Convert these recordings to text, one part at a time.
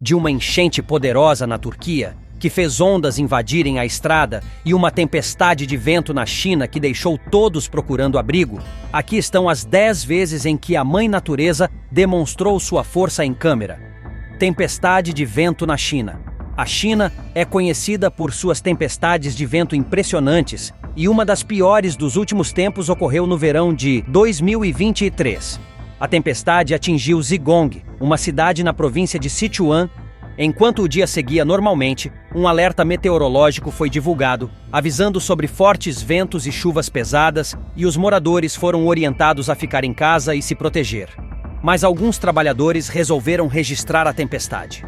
De uma enchente poderosa na Turquia, que fez ondas invadirem a estrada, e uma tempestade de vento na China que deixou todos procurando abrigo, aqui estão as 10 vezes em que a Mãe Natureza demonstrou sua força em câmera. Tempestade de vento na China. A China é conhecida por suas tempestades de vento impressionantes, e uma das piores dos últimos tempos ocorreu no verão de 2023. A tempestade atingiu Zigong, uma cidade na província de Sichuan. Enquanto o dia seguia normalmente, um alerta meteorológico foi divulgado, avisando sobre fortes ventos e chuvas pesadas, e os moradores foram orientados a ficar em casa e se proteger. Mas alguns trabalhadores resolveram registrar a tempestade.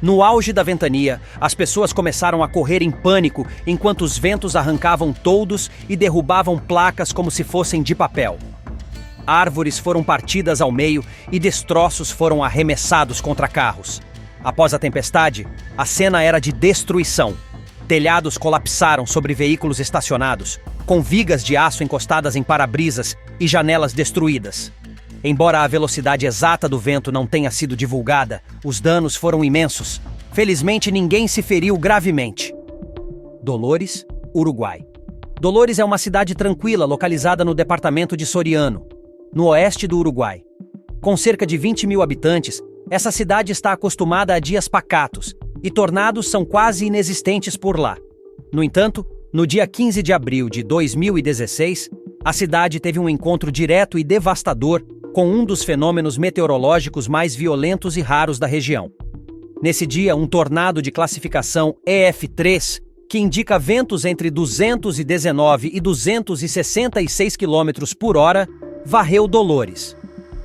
No auge da ventania, as pessoas começaram a correr em pânico enquanto os ventos arrancavam toldos e derrubavam placas como se fossem de papel. Árvores foram partidas ao meio e destroços foram arremessados contra carros. Após a tempestade, a cena era de destruição. Telhados colapsaram sobre veículos estacionados, com vigas de aço encostadas em para-brisas e janelas destruídas. Embora a velocidade exata do vento não tenha sido divulgada, os danos foram imensos. Felizmente, ninguém se feriu gravemente. Dolores, Uruguai. Dolores é uma cidade tranquila localizada no departamento de Soriano, no oeste do Uruguai. Com cerca de 20 mil habitantes, essa cidade está acostumada a dias pacatos, e tornados são quase inexistentes por lá. No entanto, no dia 15 de abril de 2016, a cidade teve um encontro direto e devastador com um dos fenômenos meteorológicos mais violentos e raros da região. Nesse dia, um tornado de classificação EF3, que indica ventos entre 219 e 266 km por hora, varreu Dolores.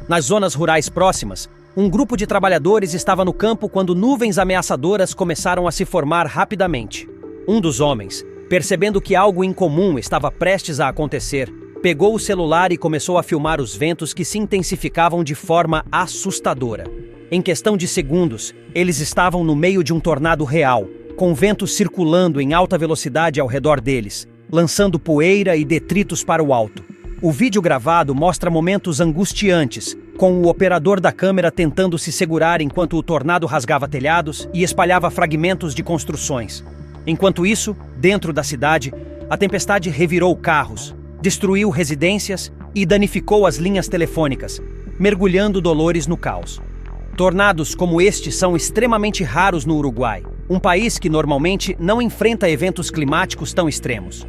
Nas zonas rurais próximas, um grupo de trabalhadores estava no campo quando nuvens ameaçadoras começaram a se formar rapidamente. Um dos homens, percebendo que algo incomum estava prestes a acontecer, pegou o celular e começou a filmar os ventos que se intensificavam de forma assustadora. Em questão de segundos, eles estavam no meio de um tornado real, com ventos circulando em alta velocidade ao redor deles, lançando poeira e detritos para o alto. O vídeo gravado mostra momentos angustiantes, com o operador da câmera tentando se segurar enquanto o tornado rasgava telhados e espalhava fragmentos de construções. Enquanto isso, dentro da cidade, a tempestade revirou carros, destruiu residências e danificou as linhas telefônicas, mergulhando Dolores no caos. Tornados como este são extremamente raros no Uruguai, um país que normalmente não enfrenta eventos climáticos tão extremos.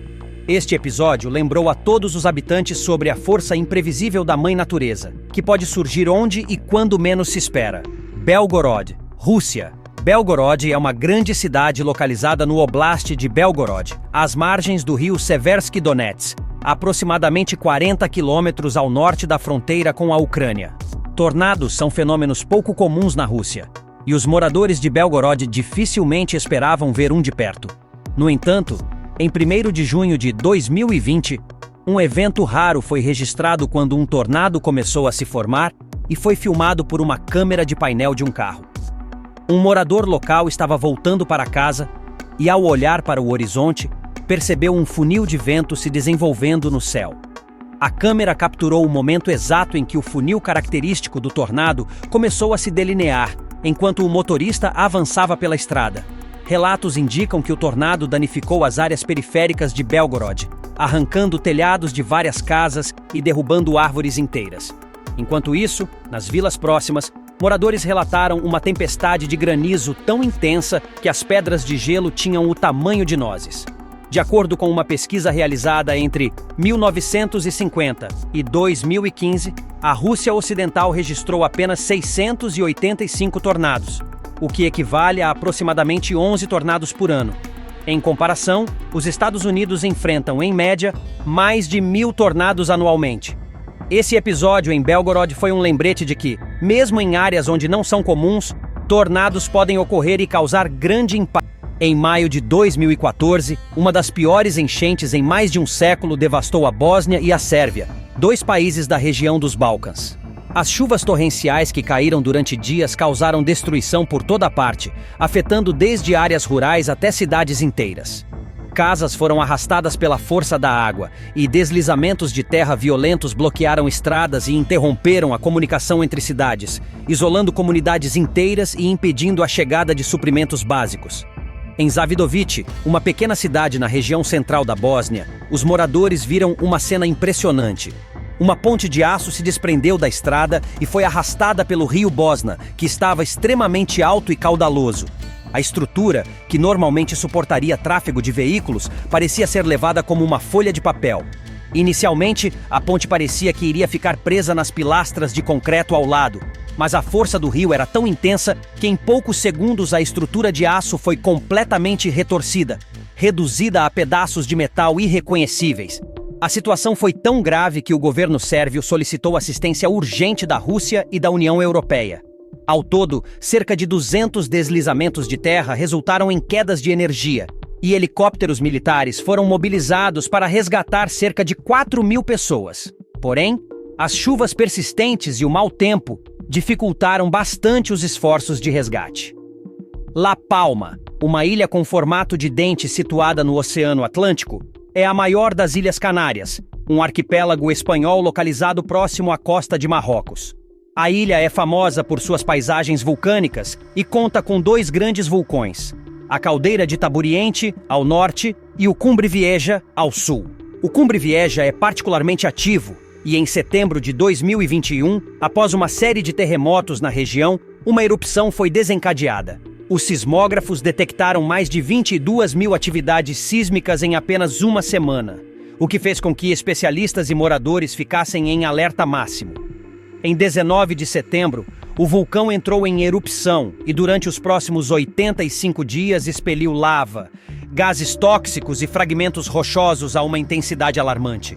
Este episódio lembrou a todos os habitantes sobre a força imprevisível da Mãe Natureza, que pode surgir onde e quando menos se espera. Belgorod, Rússia. Belgorod é uma grande cidade localizada no Oblast de Belgorod, às margens do rio Seversky Donets, aproximadamente 40 quilômetros ao norte da fronteira com a Ucrânia. Tornados são fenômenos pouco comuns na Rússia, e os moradores de Belgorod dificilmente esperavam ver um de perto. No entanto, em 1º de junho de 2020, um evento raro foi registrado quando um tornado começou a se formar e foi filmado por uma câmera de painel de um carro. Um morador local estava voltando para casa e, ao olhar para o horizonte, percebeu um funil de vento se desenvolvendo no céu. A câmera capturou o momento exato em que o funil característico do tornado começou a se delinear, enquanto o motorista avançava pela estrada. Relatos indicam que o tornado danificou as áreas periféricas de Belgorod, arrancando telhados de várias casas e derrubando árvores inteiras. Enquanto isso, nas vilas próximas, moradores relataram uma tempestade de granizo tão intensa que as pedras de gelo tinham o tamanho de nozes. De acordo com uma pesquisa realizada entre 1950 e 2015, a Rússia Ocidental registrou apenas 685 tornados, o que equivale a aproximadamente 11 tornados por ano. Em comparação, os Estados Unidos enfrentam, em média, mais de 1.000 tornados anualmente. Esse episódio em Belgorod foi um lembrete de que, mesmo em áreas onde não são comuns, tornados podem ocorrer e causar grande impacto. Em maio de 2014, uma das piores enchentes em mais de um século devastou a Bósnia e a Sérvia, 2 países da região dos Balcãs. As chuvas torrenciais que caíram durante dias causaram destruição por toda parte, afetando desde áreas rurais até cidades inteiras. Casas foram arrastadas pela força da água, e deslizamentos de terra violentos bloquearam estradas e interromperam a comunicação entre cidades, isolando comunidades inteiras e impedindo a chegada de suprimentos básicos. Em Zavidovice, uma pequena cidade na região central da Bósnia, os moradores viram uma cena impressionante. Uma ponte de aço se desprendeu da estrada e foi arrastada pelo rio Bosna, que estava extremamente alto e caudaloso. A estrutura, que normalmente suportaria tráfego de veículos, parecia ser levada como uma folha de papel. Inicialmente, a ponte parecia que iria ficar presa nas pilastras de concreto ao lado, mas a força do rio era tão intensa que em poucos segundos a estrutura de aço foi completamente retorcida, reduzida a pedaços de metal irreconhecíveis. A situação foi tão grave que o governo sérvio solicitou assistência urgente da Rússia e da União Europeia. Ao todo, cerca de 200 deslizamentos de terra resultaram em quedas de energia, e helicópteros militares foram mobilizados para resgatar cerca de 4.000 pessoas. Porém, as chuvas persistentes e o mau tempo dificultaram bastante os esforços de resgate. La Palma, uma ilha com formato de dente situada no Oceano Atlântico, é a maior das Ilhas Canárias, um arquipélago espanhol localizado próximo à costa de Marrocos. A ilha é famosa por suas paisagens vulcânicas e conta com 2 grandes vulcões, a Caldeira de Taburiente, ao norte, e o Cumbre Vieja, ao sul. O Cumbre Vieja é particularmente ativo e, em setembro de 2021, após uma série de terremotos na região, uma erupção foi desencadeada. Os sismógrafos detectaram mais de 22.000 atividades sísmicas em apenas uma semana, o que fez com que especialistas e moradores ficassem em alerta máximo. Em 19 de setembro, o vulcão entrou em erupção e durante os próximos 85 dias expeliu lava, gases tóxicos e fragmentos rochosos a uma intensidade alarmante.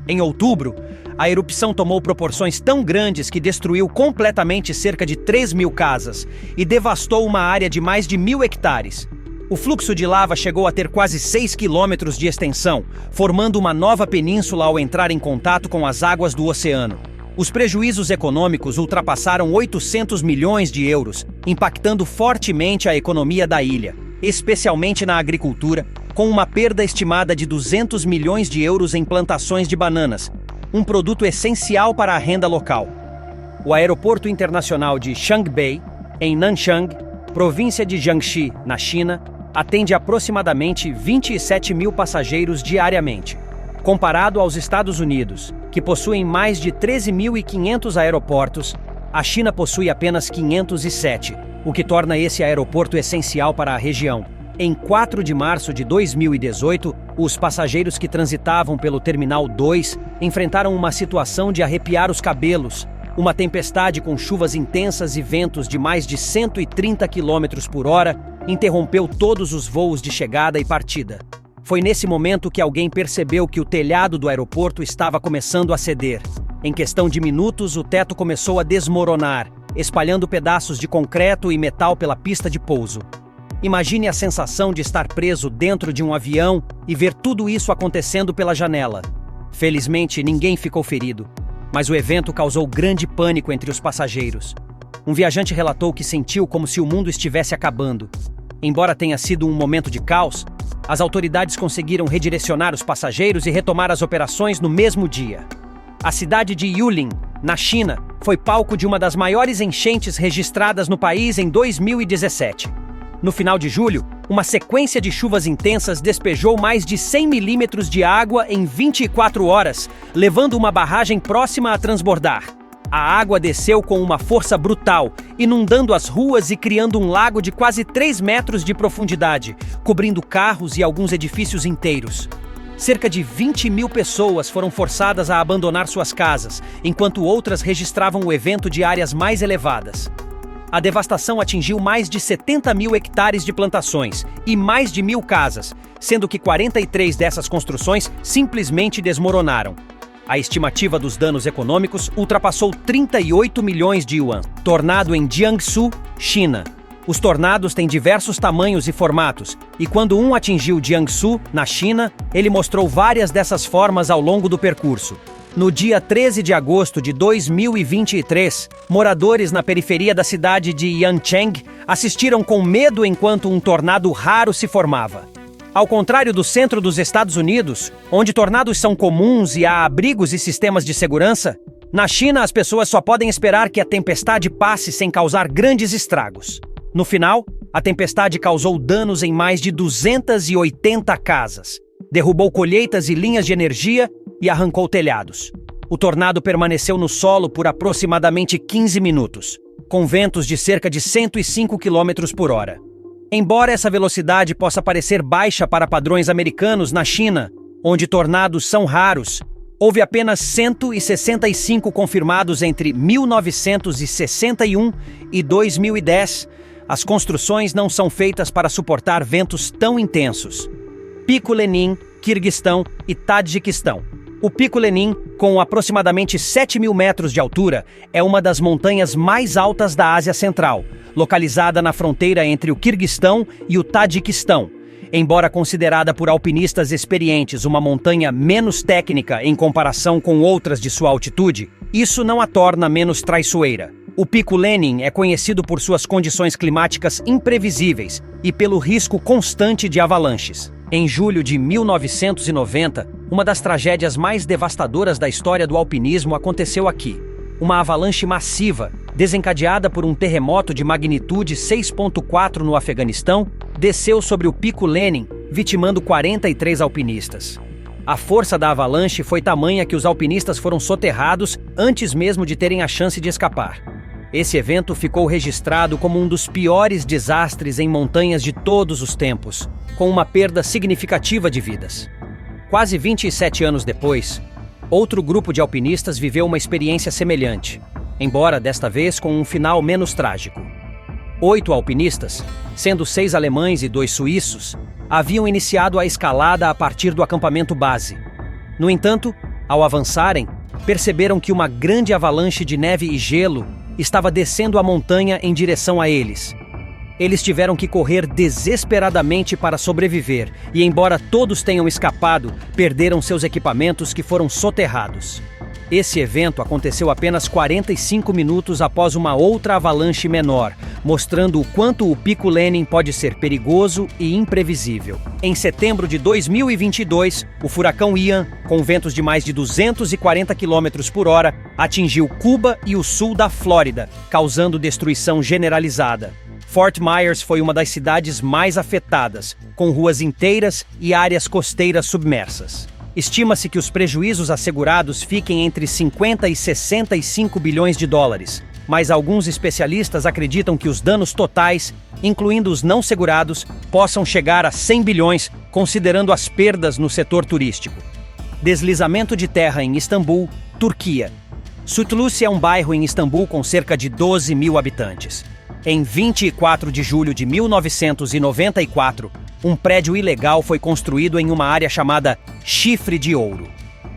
Em outubro, a erupção tomou proporções tão grandes que destruiu completamente cerca de 3.000 casas e devastou uma área de mais de 1.000 hectares. O fluxo de lava chegou a ter quase 6 quilômetros de extensão, formando uma nova península ao entrar em contato com as águas do oceano. Os prejuízos econômicos ultrapassaram 800 milhões de euros, impactando fortemente a economia da ilha, especialmente na agricultura, com uma perda estimada de 200 milhões de euros em plantações de bananas, um produto essencial para a renda local. O aeroporto internacional de Xiangbei, em Nanchang, província de Jiangxi, na China, atende aproximadamente 27.000 passageiros diariamente. Comparado aos Estados Unidos, que possuem mais de 13.500 aeroportos, a China possui apenas 507, o que torna esse aeroporto essencial para a região. Em 4 de março de 2018, os passageiros que transitavam pelo Terminal 2 enfrentaram uma situação de arrepiar os cabelos. Uma tempestade com chuvas intensas e ventos de mais de 130 km por hora interrompeu todos os voos de chegada e partida. Foi nesse momento que alguém percebeu que o telhado do aeroporto estava começando a ceder. Em questão de minutos, o teto começou a desmoronar, espalhando pedaços de concreto e metal pela pista de pouso. Imagine a sensação de estar preso dentro de um avião e ver tudo isso acontecendo pela janela. Felizmente, ninguém ficou ferido, mas o evento causou grande pânico entre os passageiros. Um viajante relatou que sentiu como se o mundo estivesse acabando. Embora tenha sido um momento de caos, as autoridades conseguiram redirecionar os passageiros e retomar as operações no mesmo dia. A cidade de Yulin, na China, foi palco de uma das maiores enchentes registradas no país em 2017. No final de julho, uma sequência de chuvas intensas despejou mais de 100 milímetros de água em 24 horas, levando uma barragem próxima a transbordar. A água desceu com uma força brutal, inundando as ruas e criando um lago de quase 3 metros de profundidade, cobrindo carros e alguns edifícios inteiros. Cerca de 20.000 pessoas foram forçadas a abandonar suas casas, enquanto outras registravam o evento de áreas mais elevadas. A devastação atingiu mais de 70.000 hectares de plantações e mais de 1.000 casas, sendo que 43 dessas construções simplesmente desmoronaram. A estimativa dos danos econômicos ultrapassou 38 milhões de yuan. Tornado em Jiangsu, China. Os tornados têm diversos tamanhos e formatos, e quando um atingiu Jiangsu, na China, ele mostrou várias dessas formas ao longo do percurso. No dia 13 de agosto de 2023, moradores na periferia da cidade de Yancheng assistiram com medo enquanto um tornado raro se formava. Ao contrário do centro dos Estados Unidos, onde tornados são comuns e há abrigos e sistemas de segurança, na China as pessoas só podem esperar que a tempestade passe sem causar grandes estragos. No final, a tempestade causou danos em mais de 280 casas, derrubou colheitas e linhas de energia e arrancou telhados. O tornado permaneceu no solo por aproximadamente 15 minutos, com ventos de cerca de 105 km por hora. Embora essa velocidade possa parecer baixa para padrões americanos, na China, onde tornados são raros, houve apenas 165 confirmados entre 1961 e 2010. As construções não são feitas para suportar ventos tão intensos. Pico Lenin, Quirguistão e Tadjiquistão. O Pico Lenin, com aproximadamente 7.000 metros de altura, é uma das montanhas mais altas da Ásia Central, localizada na fronteira entre o Quirguistão e o Tadjiquistão. Embora considerada por alpinistas experientes uma montanha menos técnica em comparação com outras de sua altitude, isso não a torna menos traiçoeira. O Pico Lenin é conhecido por suas condições climáticas imprevisíveis e pelo risco constante de avalanches. Em julho de 1990, uma das tragédias mais devastadoras da história do alpinismo aconteceu aqui. Uma avalanche massiva, desencadeada por um terremoto de magnitude 6,4 no Afeganistão, desceu sobre o Pico Lenin, vitimando 43 alpinistas. A força da avalanche foi tamanha que os alpinistas foram soterrados antes mesmo de terem a chance de escapar. Esse evento ficou registrado como um dos piores desastres em montanhas de todos os tempos, com uma perda significativa de vidas. Quase 27 anos depois, outro grupo de alpinistas viveu uma experiência semelhante, embora desta vez com um final menos trágico. 8 alpinistas, sendo 6 alemães e 2 suíços, haviam iniciado a escalada a partir do acampamento base. No entanto, ao avançarem, perceberam que uma grande avalanche de neve e gelo estava descendo a montanha em direção a eles. Eles tiveram que correr desesperadamente para sobreviver e, embora todos tenham escapado, perderam seus equipamentos que foram soterrados. Esse evento aconteceu apenas 45 minutos após uma outra avalanche menor, mostrando o quanto o Pico Lenin pode ser perigoso e imprevisível. Em setembro de 2022, o furacão Ian, com ventos de mais de 240 km por hora, atingiu Cuba e o sul da Flórida, causando destruição generalizada. Fort Myers foi uma das cidades mais afetadas, com ruas inteiras e áreas costeiras submersas. Estima-se que os prejuízos assegurados fiquem entre 50 e 65 bilhões de dólares, mas alguns especialistas acreditam que os danos totais, incluindo os não segurados, possam chegar a 100 bilhões, considerando as perdas no setor turístico. Deslizamento de terra em Istambul, Turquia. Sutluce é um bairro em Istambul com cerca de 12 mil habitantes. Em 24 de julho de 1994, um prédio ilegal foi construído em uma área chamada Chifre de Ouro.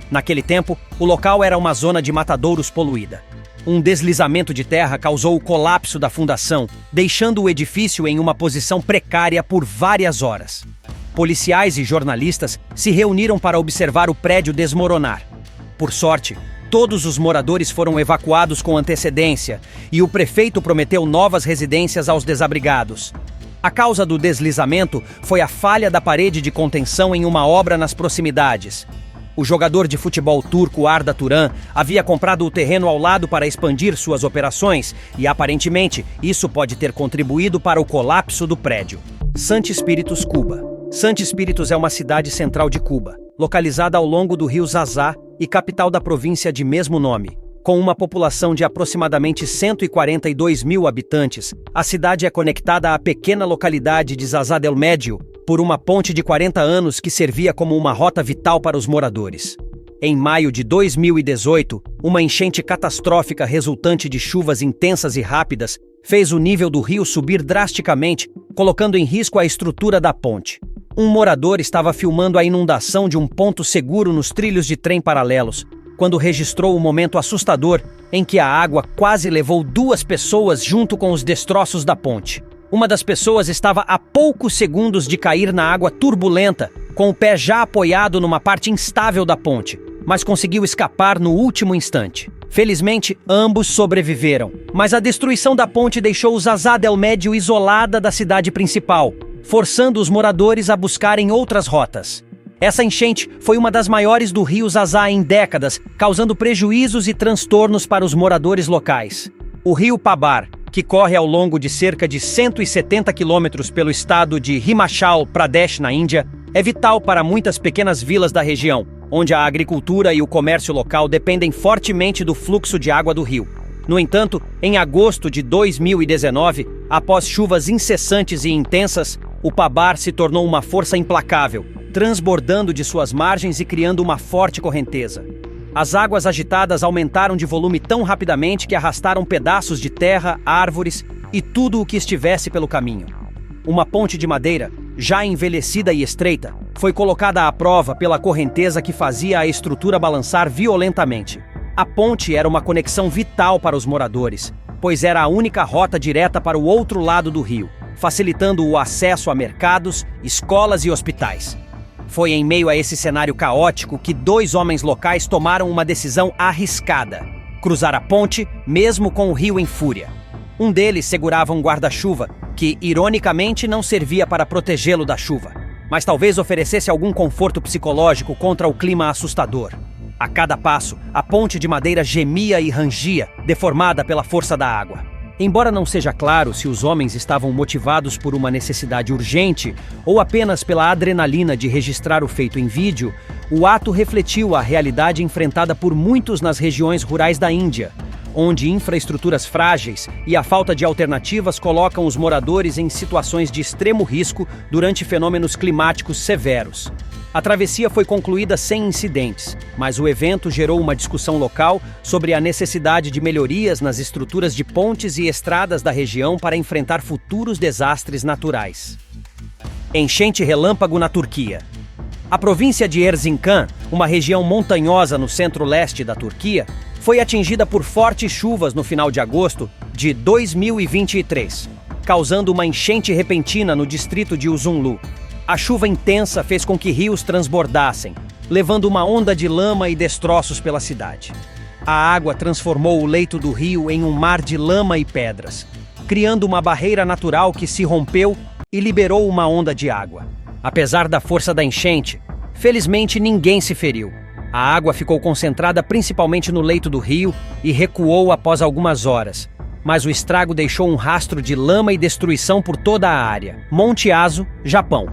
Naquele tempo, o local era uma zona de matadouros poluída. Um deslizamento de terra causou o colapso da fundação, deixando o edifício em uma posição precária por várias horas. Policiais e jornalistas se reuniram para observar o prédio desmoronar. Por sorte, todos os moradores foram evacuados com antecedência e o prefeito prometeu novas residências aos desabrigados. A causa do deslizamento foi a falha da parede de contenção em uma obra nas proximidades. O jogador de futebol turco Arda Turan havia comprado o terreno ao lado para expandir suas operações e, aparentemente, isso pode ter contribuído para o colapso do prédio. Santi Espíritos, Cuba. Santi Espíritos é uma cidade central de Cuba, localizada ao longo do rio Zazá e capital da província de mesmo nome. Com uma população de aproximadamente 142 mil habitantes, a cidade é conectada à pequena localidade de Zazá del Médio por uma ponte de 40 anos que servia como uma rota vital para os moradores. Em maio de 2018, uma enchente catastrófica resultante de chuvas intensas e rápidas fez o nível do rio subir drasticamente, colocando em risco a estrutura da ponte. Um morador estava filmando a inundação de um ponto seguro nos trilhos de trem paralelos, quando registrou o momento assustador em que a água quase levou 2 pessoas junto com os destroços da ponte. Uma das pessoas estava a poucos segundos de cair na água turbulenta, com o pé já apoiado numa parte instável da ponte, mas conseguiu escapar no último instante. Felizmente, ambos sobreviveram, mas a destruição da ponte deixou Zazá del Médio isolada da cidade principal, forçando os moradores a buscarem outras rotas. Essa enchente foi uma das maiores do rio Zazá em décadas, causando prejuízos e transtornos para os moradores locais. O rio Pabar, que corre ao longo de cerca de 170 quilômetros pelo estado de Himachal Pradesh, na Índia, é vital para muitas pequenas vilas da região, onde a agricultura e o comércio local dependem fortemente do fluxo de água do rio. No entanto, em agosto de 2019, após chuvas incessantes e intensas, o Pabar se tornou uma força implacável, transbordando de suas margens e criando uma forte correnteza. As águas agitadas aumentaram de volume tão rapidamente que arrastaram pedaços de terra, árvores e tudo o que estivesse pelo caminho. Uma ponte de madeira, já envelhecida e estreita, foi colocada à prova pela correnteza que fazia a estrutura balançar violentamente. A ponte era uma conexão vital para os moradores, pois era a única rota direta para o outro lado do rio, facilitando o acesso a mercados, escolas e hospitais. Foi em meio a esse cenário caótico que 2 homens locais tomaram uma decisão arriscada: cruzar a ponte, mesmo com o rio em fúria. Um deles segurava um guarda-chuva, que, ironicamente, não servia para protegê-lo da chuva, mas talvez oferecesse algum conforto psicológico contra o clima assustador. A cada passo, a ponte de madeira gemia e rangia, deformada pela força da água. Embora não seja claro se os homens estavam motivados por uma necessidade urgente ou apenas pela adrenalina de registrar o feito em vídeo, o ato refletiu a realidade enfrentada por muitos nas regiões rurais da Índia, onde infraestruturas frágeis e a falta de alternativas colocam os moradores em situações de extremo risco durante fenômenos climáticos severos. A travessia foi concluída sem incidentes, mas o evento gerou uma discussão local sobre a necessidade de melhorias nas estruturas de pontes e estradas da região para enfrentar futuros desastres naturais. Enchente relâmpago na Turquia. A província de Erzincan, uma região montanhosa no centro-leste da Turquia, foi atingida por fortes chuvas no final de agosto de 2023, causando uma enchente repentina no distrito de Uzunlu. A chuva intensa fez com que rios transbordassem, levando uma onda de lama e destroços pela cidade. A água transformou o leito do rio em um mar de lama e pedras, criando uma barreira natural que se rompeu e liberou uma onda de água. Apesar da força da enchente, felizmente ninguém se feriu. A água ficou concentrada principalmente no leito do rio e recuou após algumas horas, mas o estrago deixou um rastro de lama e destruição por toda a área. Monte Aso, Japão.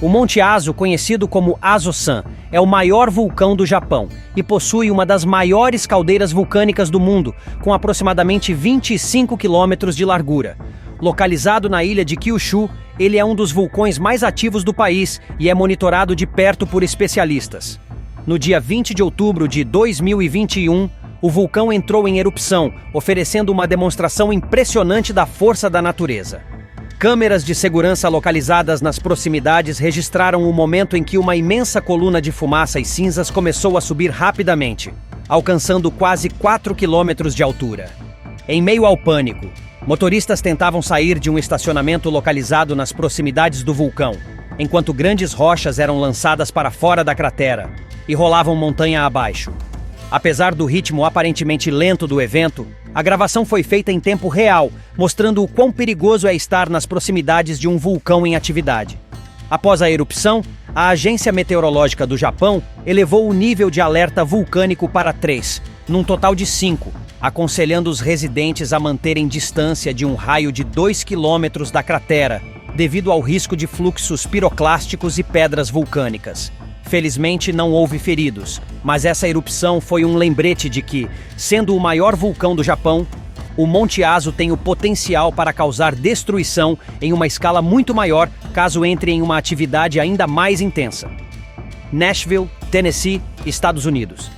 O Monte Aso, conhecido como Aso-san, é o maior vulcão do Japão e possui uma das maiores caldeiras vulcânicas do mundo, com aproximadamente 25 quilômetros de largura. Localizado na ilha de Kyushu, ele é um dos vulcões mais ativos do país e é monitorado de perto por especialistas. No dia 20 de outubro de 2021, o vulcão entrou em erupção, oferecendo uma demonstração impressionante da força da natureza. Câmeras de segurança localizadas nas proximidades registraram o momento em que uma imensa coluna de fumaça e cinzas começou a subir rapidamente, alcançando quase 4 quilômetros de altura. Em meio ao pânico, motoristas tentavam sair de um estacionamento localizado nas proximidades do vulcão, enquanto grandes rochas eram lançadas para fora da cratera e rolavam montanha abaixo. Apesar do ritmo aparentemente lento do evento, a gravação foi feita em tempo real, mostrando o quão perigoso é estar nas proximidades de um vulcão em atividade. Após a erupção, a Agência Meteorológica do Japão elevou o nível de alerta vulcânico para 3, num total de 5, aconselhando os residentes a manterem distância de um raio de 2 quilômetros da cratera, devido ao risco de fluxos piroclásticos e pedras vulcânicas. Felizmente não houve feridos, mas essa erupção foi um lembrete de que, sendo o maior vulcão do Japão, o Monte Aso tem o potencial para causar destruição em uma escala muito maior caso entre em uma atividade ainda mais intensa. Nashville, Tennessee, Estados Unidos.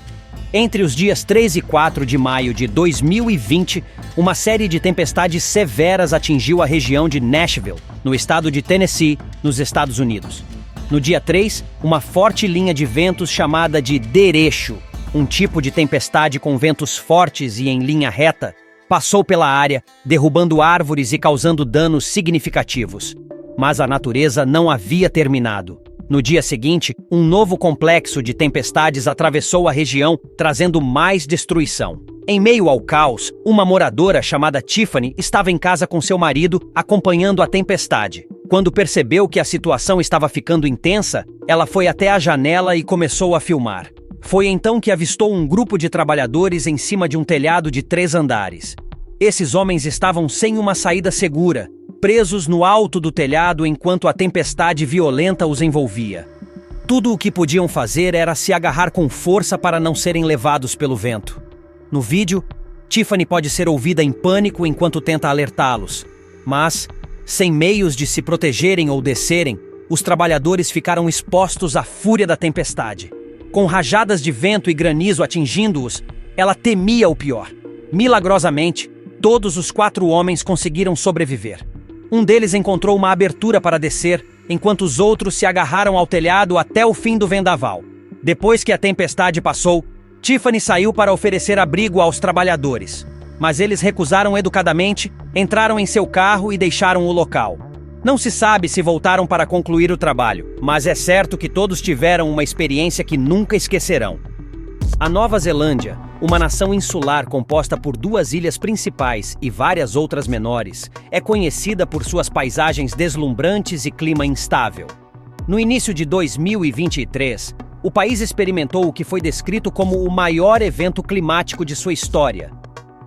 Entre os dias 3 e 4 de maio de 2020, uma série de tempestades severas atingiu a região de Nashville, no estado de Tennessee, nos Estados Unidos. No dia 3, uma forte linha de ventos chamada de derecho, um tipo de tempestade com ventos fortes e em linha reta, passou pela área, derrubando árvores e causando danos significativos. Mas a natureza não havia terminado. No dia seguinte, um novo complexo de tempestades atravessou a região, trazendo mais destruição. Em meio ao caos, uma moradora chamada Tiffany estava em casa com seu marido, acompanhando a tempestade, Quando percebeu que a situação estava ficando intensa, ela foi até a janela e começou a filmar. Foi então que avistou um grupo de trabalhadores em cima de um telhado de 3 andares. Esses homens estavam sem uma saída segura, presos no alto do telhado enquanto a tempestade violenta os envolvia. Tudo o que podiam fazer era se agarrar com força para não serem levados pelo vento. No vídeo, Tiffany pode ser ouvida em pânico enquanto tenta alertá-los, mas, sem meios de se protegerem ou descerem, os trabalhadores ficaram expostos à fúria da tempestade. Com rajadas de vento e granizo atingindo-os, ela temia o pior. Milagrosamente, todos os 4 homens conseguiram sobreviver. Um deles encontrou uma abertura para descer, enquanto os outros se agarraram ao telhado até o fim do vendaval. Depois que a tempestade passou, Tiffany saiu para oferecer abrigo aos trabalhadores, mas eles recusaram educadamente, entraram em seu carro e deixaram o local. Não se sabe se voltaram para concluir o trabalho, mas é certo que todos tiveram uma experiência que nunca esquecerão. A Nova Zelândia, uma nação insular composta por 2 ilhas principais e várias outras menores, é conhecida por suas paisagens deslumbrantes e clima instável. No início de 2023, o país experimentou o que foi descrito como o maior evento climático de sua história,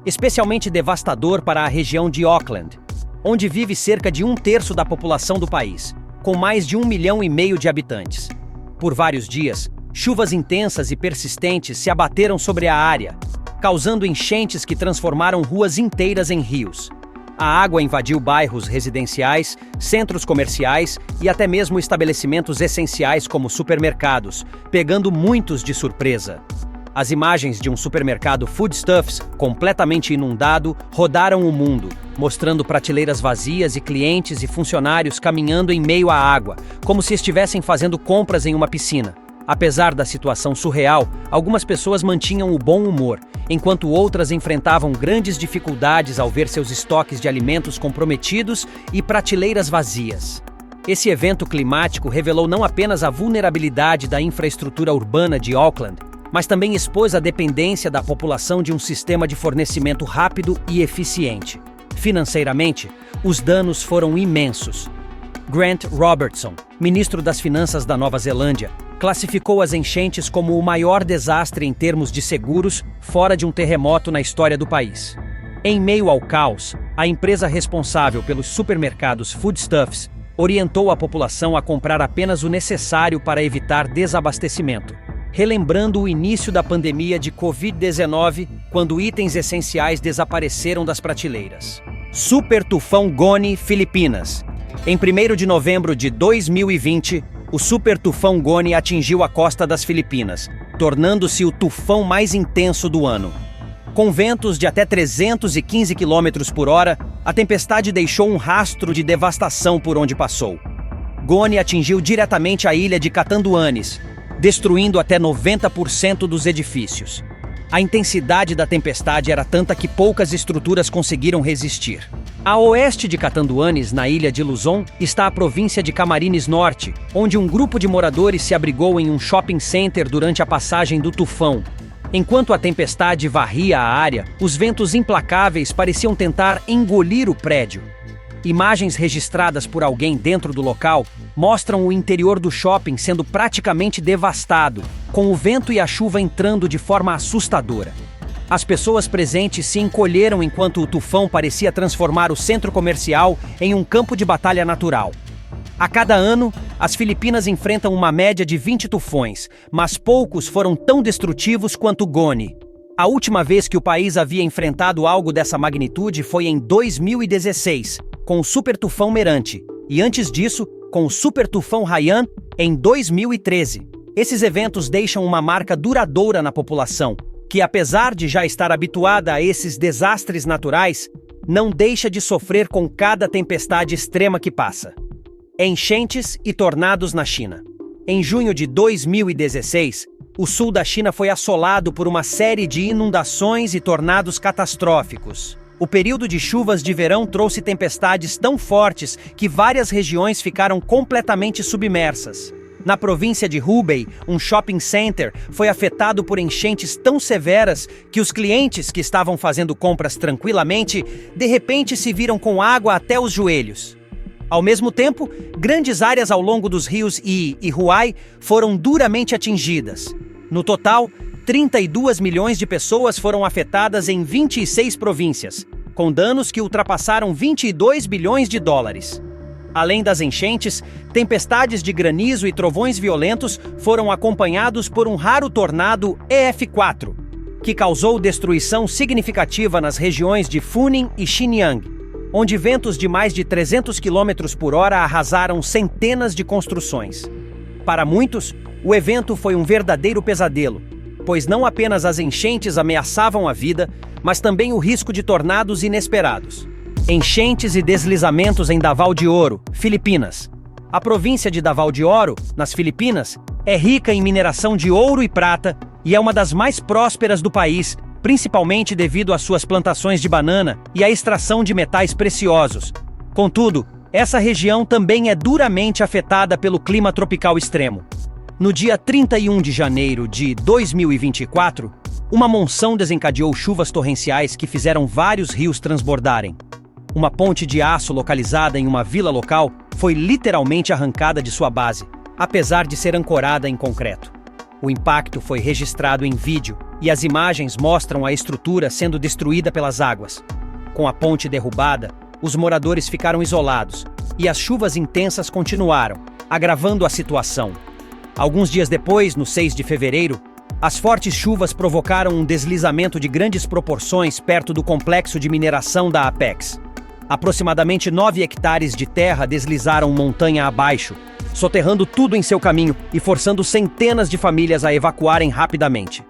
especialmente devastador para a região de Auckland, onde vive cerca de 1/3 da população do país, com mais de 1,5 milhão de habitantes. Por vários dias, chuvas intensas e persistentes se abateram sobre a área, causando enchentes que transformaram ruas inteiras em rios. A água invadiu bairros residenciais, centros comerciais e até mesmo estabelecimentos essenciais como supermercados, pegando muitos de surpresa. As imagens de um supermercado Foodstuffs completamente inundado rodaram o mundo, mostrando prateleiras vazias e clientes e funcionários caminhando em meio à água, como se estivessem fazendo compras em uma piscina. Apesar da situação surreal, algumas pessoas mantinham o bom humor, enquanto outras enfrentavam grandes dificuldades ao ver seus estoques de alimentos comprometidos e prateleiras vazias. Esse evento climático revelou não apenas a vulnerabilidade da infraestrutura urbana de Auckland, mas também expôs a dependência da população de um sistema de fornecimento rápido e eficiente. Financeiramente, os danos foram imensos. Grant Robertson, ministro das Finanças da Nova Zelândia, classificou as enchentes como o maior desastre em termos de seguros fora de um terremoto na história do país. Em meio ao caos, a empresa responsável pelos supermercados Foodstuffs orientou a população a comprar apenas o necessário para evitar desabastecimento, relembrando o início da pandemia de Covid-19, quando itens essenciais desapareceram das prateleiras. Super Tufão Goni, Filipinas. Em 1º de novembro de 2020, o Super Tufão Goni atingiu a costa das Filipinas, tornando-se o tufão mais intenso do ano. Com ventos de até 315 km por hora, a tempestade deixou um rastro de devastação por onde passou. Goni atingiu diretamente a ilha de Catanduanes, destruindo até 90% dos edifícios. A intensidade da tempestade era tanta que poucas estruturas conseguiram resistir. A oeste de Catanduanes, na ilha de Luzon, está a província de Camarines Norte, onde um grupo de moradores se abrigou em um shopping center durante a passagem do tufão. Enquanto a tempestade varria a área, os ventos implacáveis pareciam tentar engolir o prédio. Imagens registradas por alguém dentro do local mostram o interior do shopping sendo praticamente devastado, com o vento e a chuva entrando de forma assustadora. As pessoas presentes se encolheram enquanto o tufão parecia transformar o centro comercial em um campo de batalha natural. A cada ano, as Filipinas enfrentam uma média de 20 tufões, mas poucos foram tão destrutivos quanto Goni. A última vez que o país havia enfrentado algo dessa magnitude foi em 2016, com o Super Tufão Merante, e antes disso, com o Super Tufão Haiyan, em 2013. Esses eventos deixam uma marca duradoura na população, que apesar de já estar habituada a esses desastres naturais, não deixa de sofrer com cada tempestade extrema que passa. Enchentes e tornados na China. Em junho de 2016, o sul da China foi assolado por uma série de inundações e tornados catastróficos. O período de chuvas de verão trouxe tempestades tão fortes que várias regiões ficaram completamente submersas. Na província de Hubei, um shopping center foi afetado por enchentes tão severas que os clientes que estavam fazendo compras tranquilamente, de repente se viram com água até os joelhos. Ao mesmo tempo, grandes áreas ao longo dos rios Yi e Huai foram duramente atingidas. No total, 32 milhões de pessoas foram afetadas em 26 províncias, com danos que ultrapassaram 22 bilhões de dólares. Além das enchentes, tempestades de granizo e trovões violentos foram acompanhados por um raro tornado EF4, que causou destruição significativa nas regiões de Funing e Xinjiang, onde ventos de mais de 300 km por hora arrasaram centenas de construções. Para muitos, o evento foi um verdadeiro pesadelo, pois não apenas as enchentes ameaçavam a vida, mas também o risco de tornados inesperados. Enchentes e deslizamentos em Davao de Oro, Filipinas. A província de Davao de Oro, nas Filipinas, é rica em mineração de ouro e prata e é uma das mais prósperas do país, principalmente devido às suas plantações de banana e à extração de metais preciosos. Contudo, essa região também é duramente afetada pelo clima tropical extremo. No dia 31 de janeiro de 2024, uma monção desencadeou chuvas torrenciais que fizeram vários rios transbordarem. Uma ponte de aço localizada em uma vila local foi literalmente arrancada de sua base, apesar de ser ancorada em concreto. O impacto foi registrado em vídeo e as imagens mostram a estrutura sendo destruída pelas águas. Com a ponte derrubada, os moradores ficaram isolados e as chuvas intensas continuaram, agravando a situação. Alguns dias depois, no 6 de fevereiro, as fortes chuvas provocaram um deslizamento de grandes proporções perto do complexo de mineração da Apex. Aproximadamente 9 hectares de terra deslizaram montanha abaixo, soterrando tudo em seu caminho e forçando centenas de famílias a evacuarem rapidamente.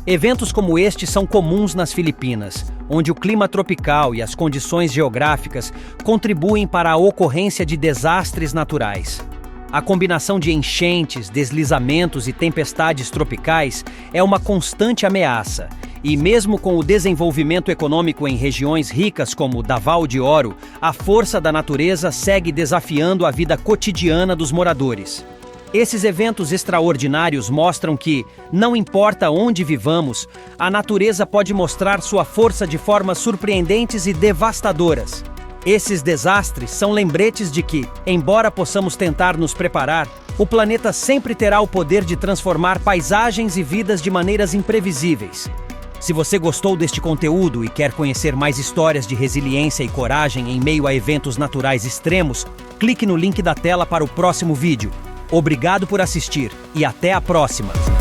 Eventos como este são comuns nas Filipinas, onde o clima tropical e as condições geográficas contribuem para a ocorrência de desastres naturais. A combinação de enchentes, deslizamentos e tempestades tropicais é uma constante ameaça, e mesmo com o desenvolvimento econômico em regiões ricas como Davao de Oro, a força da natureza segue desafiando a vida cotidiana dos moradores. Esses eventos extraordinários mostram que, não importa onde vivamos, a natureza pode mostrar sua força de formas surpreendentes e devastadoras. Esses desastres são lembretes de que, embora possamos tentar nos preparar, o planeta sempre terá o poder de transformar paisagens e vidas de maneiras imprevisíveis. Se você gostou deste conteúdo e quer conhecer mais histórias de resiliência e coragem em meio a eventos naturais extremos, clique no link da tela para o próximo vídeo. Obrigado por assistir e até a próxima!